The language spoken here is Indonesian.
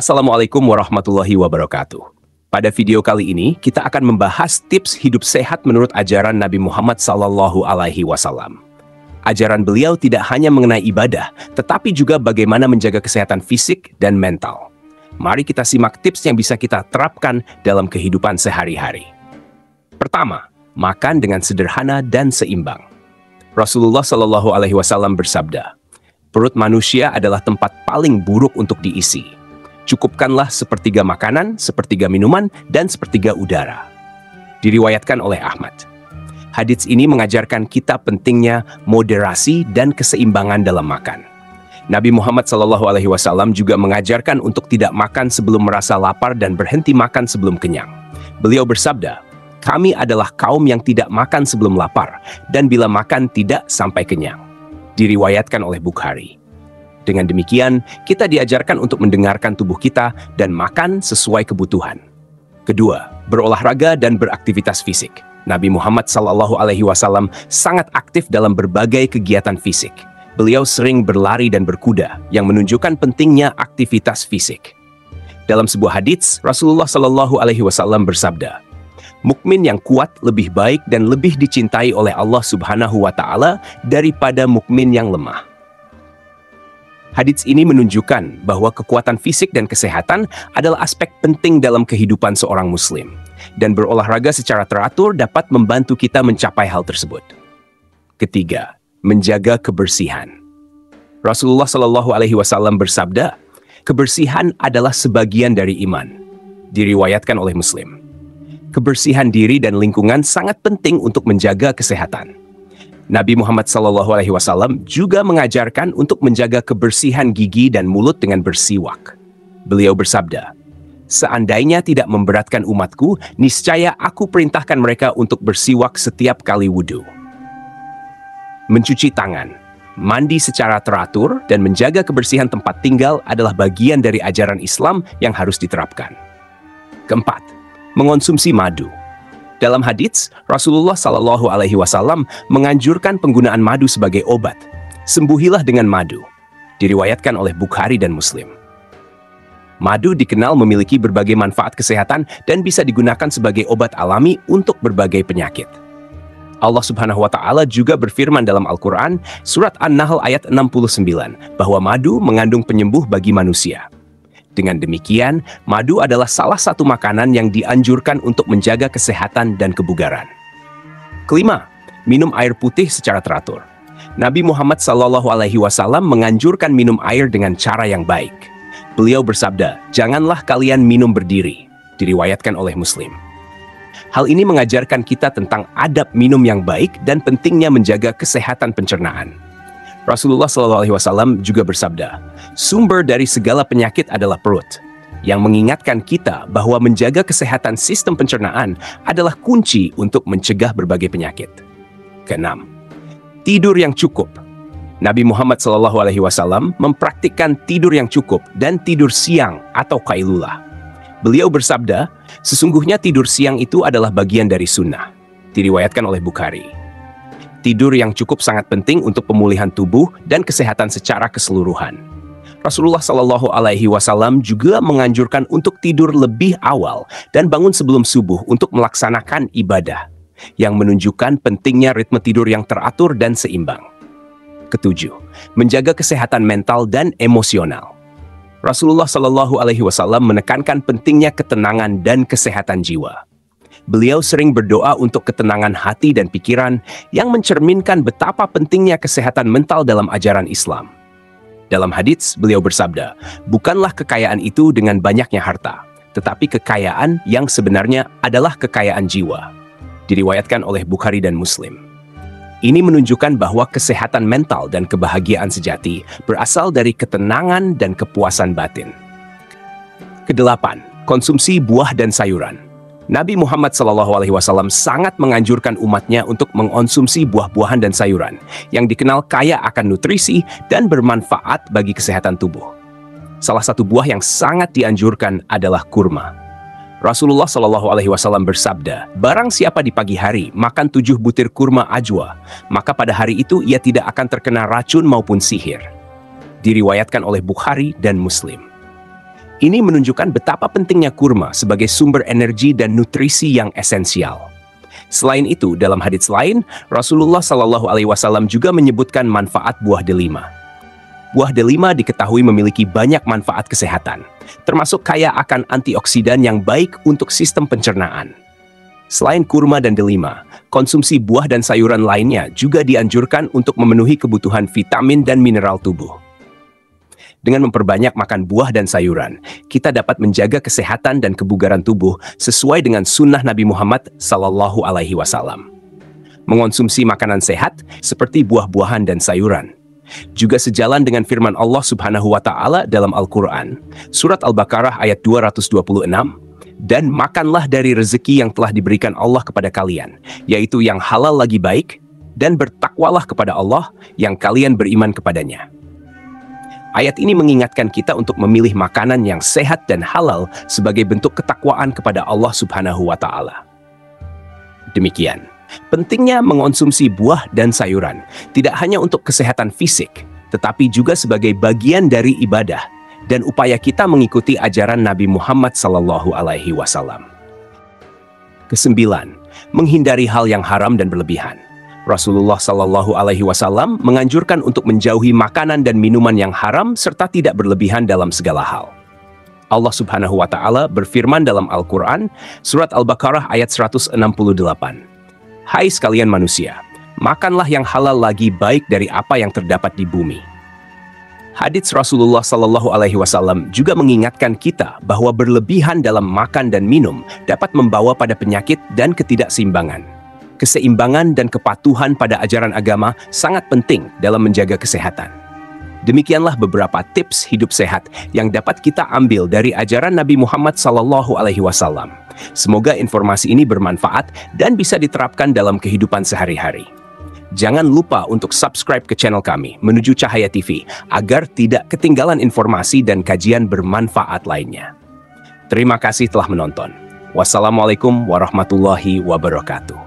Assalamualaikum warahmatullahi wabarakatuh. Pada video kali ini, kita akan membahas tips hidup sehat menurut ajaran Nabi Muhammad SAW. Ajaran beliau tidak hanya mengenai ibadah, tetapi juga bagaimana menjaga kesehatan fisik dan mental. Mari kita simak tips yang bisa kita terapkan dalam kehidupan sehari-hari. Pertama, makan dengan sederhana dan seimbang. Rasulullah SAW bersabda, "Perut manusia adalah tempat paling buruk untuk diisi. Cukupkanlah sepertiga makanan, sepertiga minuman, dan sepertiga udara." Diriwayatkan oleh Ahmad. Hadits ini mengajarkan kita pentingnya moderasi dan keseimbangan dalam makan. Nabi Muhammad SAW juga mengajarkan untuk tidak makan sebelum merasa lapar dan berhenti makan sebelum kenyang. Beliau bersabda, "Kami adalah kaum yang tidak makan sebelum lapar, dan bila makan tidak sampai kenyang." Diriwayatkan oleh Bukhari. Dengan demikian, kita diajarkan untuk mendengarkan tubuh kita dan makan sesuai kebutuhan. Kedua, berolahraga dan beraktivitas fisik. Nabi Muhammad SAW sangat aktif dalam berbagai kegiatan fisik. Beliau sering berlari dan berkuda, yang menunjukkan pentingnya aktivitas fisik. Dalam sebuah hadits, Rasulullah SAW bersabda, "Mukmin yang kuat lebih baik dan lebih dicintai oleh Allah Subhanahu wa Ta'ala daripada mukmin yang lemah." Hadits ini menunjukkan bahwa kekuatan fisik dan kesehatan adalah aspek penting dalam kehidupan seorang muslim, dan berolahraga secara teratur dapat membantu kita mencapai hal tersebut. Ketiga, menjaga kebersihan. Rasulullah SAW bersabda, "Kebersihan adalah sebagian dari iman." Diriwayatkan oleh Muslim. Kebersihan diri dan lingkungan sangat penting untuk menjaga kesehatan. Nabi Muhammad SAW juga mengajarkan untuk menjaga kebersihan gigi dan mulut dengan bersiwak. Beliau bersabda, "Seandainya tidak memberatkan umatku, niscaya aku perintahkan mereka untuk bersiwak setiap kali wudhu." Mencuci tangan, mandi secara teratur, dan menjaga kebersihan tempat tinggal adalah bagian dari ajaran Islam yang harus diterapkan. Keempat, mengonsumsi madu. Dalam hadits, Rasulullah SAW menganjurkan penggunaan madu sebagai obat. "Sembuhilah dengan madu." Diriwayatkan oleh Bukhari dan Muslim. Madu dikenal memiliki berbagai manfaat kesehatan dan bisa digunakan sebagai obat alami untuk berbagai penyakit. Allah Subhanahu wa Ta'ala juga berfirman dalam Al-Quran, Surat An-Nahl ayat 69, bahwa madu mengandung penyembuh bagi manusia. Dengan demikian, madu adalah salah satu makanan yang dianjurkan untuk menjaga kesehatan dan kebugaran. Kelima, minum air putih secara teratur. Nabi Muhammad SAW menganjurkan minum air dengan cara yang baik. Beliau bersabda, "Janganlah kalian minum berdiri." Diriwayatkan oleh Muslim. Hal ini mengajarkan kita tentang adab minum yang baik dan pentingnya menjaga kesehatan pencernaan. Rasulullah SAW juga bersabda, "Sumber dari segala penyakit adalah perut," yang mengingatkan kita bahwa menjaga kesehatan sistem pencernaan adalah kunci untuk mencegah berbagai penyakit. Keenam, tidur yang cukup. Nabi Muhammad SAW mempraktikkan tidur yang cukup dan tidur siang atau qailulah. Beliau bersabda, "Sesungguhnya tidur siang itu adalah bagian dari sunnah." Diriwayatkan oleh Bukhari. Tidur yang cukup sangat penting untuk pemulihan tubuh dan kesehatan secara keseluruhan. Rasulullah SAW juga menganjurkan untuk tidur lebih awal dan bangun sebelum subuh untuk melaksanakan ibadah, yang menunjukkan pentingnya ritme tidur yang teratur dan seimbang. Ketujuh, menjaga kesehatan mental dan emosional. Rasulullah SAW menekankan pentingnya ketenangan dan kesehatan jiwa. Beliau sering berdoa untuk ketenangan hati dan pikiran yang mencerminkan betapa pentingnya kesehatan mental dalam ajaran Islam. Dalam hadits, beliau bersabda, "Bukanlah kekayaan itu dengan banyaknya harta, tetapi kekayaan yang sebenarnya adalah kekayaan jiwa." Diriwayatkan oleh Bukhari dan Muslim. Ini menunjukkan bahwa kesehatan mental dan kebahagiaan sejati berasal dari ketenangan dan kepuasan batin. Kedelapan, konsumsi buah dan sayuran. Nabi Muhammad SAW sangat menganjurkan umatnya untuk mengonsumsi buah-buahan dan sayuran yang dikenal kaya akan nutrisi dan bermanfaat bagi kesehatan tubuh. Salah satu buah yang sangat dianjurkan adalah kurma. Rasulullah SAW bersabda, "Barang siapa di pagi hari makan 7 butir kurma ajwa, maka pada hari itu ia tidak akan terkena racun maupun sihir." Diriwayatkan oleh Bukhari dan Muslim. Ini menunjukkan betapa pentingnya kurma sebagai sumber energi dan nutrisi yang esensial. Selain itu, dalam hadits lain, Rasulullah Shallallahu Alaihi Wasallam juga menyebutkan manfaat buah delima. Buah delima diketahui memiliki banyak manfaat kesehatan, termasuk kaya akan antioksidan yang baik untuk sistem pencernaan. Selain kurma dan delima, konsumsi buah dan sayuran lainnya juga dianjurkan untuk memenuhi kebutuhan vitamin dan mineral tubuh. Dengan memperbanyak makan buah dan sayuran, kita dapat menjaga kesehatan dan kebugaran tubuh sesuai dengan sunnah Nabi Muhammad Sallallahu Alaihi Wasallam. Mengonsumsi makanan sehat seperti buah-buahan dan sayuran juga sejalan dengan firman Allah Subhanahu wa Ta'ala dalam Al-Quran, Surat Al-Baqarah ayat 226, dan makanlah dari rezeki yang telah diberikan Allah kepada kalian, yaitu yang halal lagi baik, dan bertakwalah kepada Allah yang kalian beriman kepadanya. Ayat ini mengingatkan kita untuk memilih makanan yang sehat dan halal sebagai bentuk ketakwaan kepada Allah Subhanahu wa Ta'ala. Demikian, pentingnya mengonsumsi buah dan sayuran tidak hanya untuk kesehatan fisik, tetapi juga sebagai bagian dari ibadah dan upaya kita mengikuti ajaran Nabi Muhammad Sallallahu Alaihi Wasallam. Kesembilan, menghindari hal yang haram dan berlebihan. Rasulullah Shallallahu Alaihi Wasallam menganjurkan untuk menjauhi makanan dan minuman yang haram serta tidak berlebihan dalam segala hal. Allah Subhanahu wa Ta'ala berfirman dalam Al-Quran, Surat Al-Baqarah ayat 168. Hai sekalian manusia, makanlah yang halal lagi baik dari apa yang terdapat di bumi. Hadits Rasulullah Shallallahu Alaihi Wasallam juga mengingatkan kita bahwa berlebihan dalam makan dan minum dapat membawa pada penyakit dan ketidakseimbangan. Keseimbangan dan kepatuhan pada ajaran agama sangat penting dalam menjaga kesehatan. Demikianlah beberapa tips hidup sehat yang dapat kita ambil dari ajaran Nabi Muhammad Sallallahu Alaihi Wasallam. Semoga informasi ini bermanfaat dan bisa diterapkan dalam kehidupan sehari-hari. Jangan lupa untuk subscribe ke channel kami, Menuju Cahaya TV, agar tidak ketinggalan informasi dan kajian bermanfaat lainnya. Terima kasih telah menonton. Wassalamualaikum warahmatullahi wabarakatuh.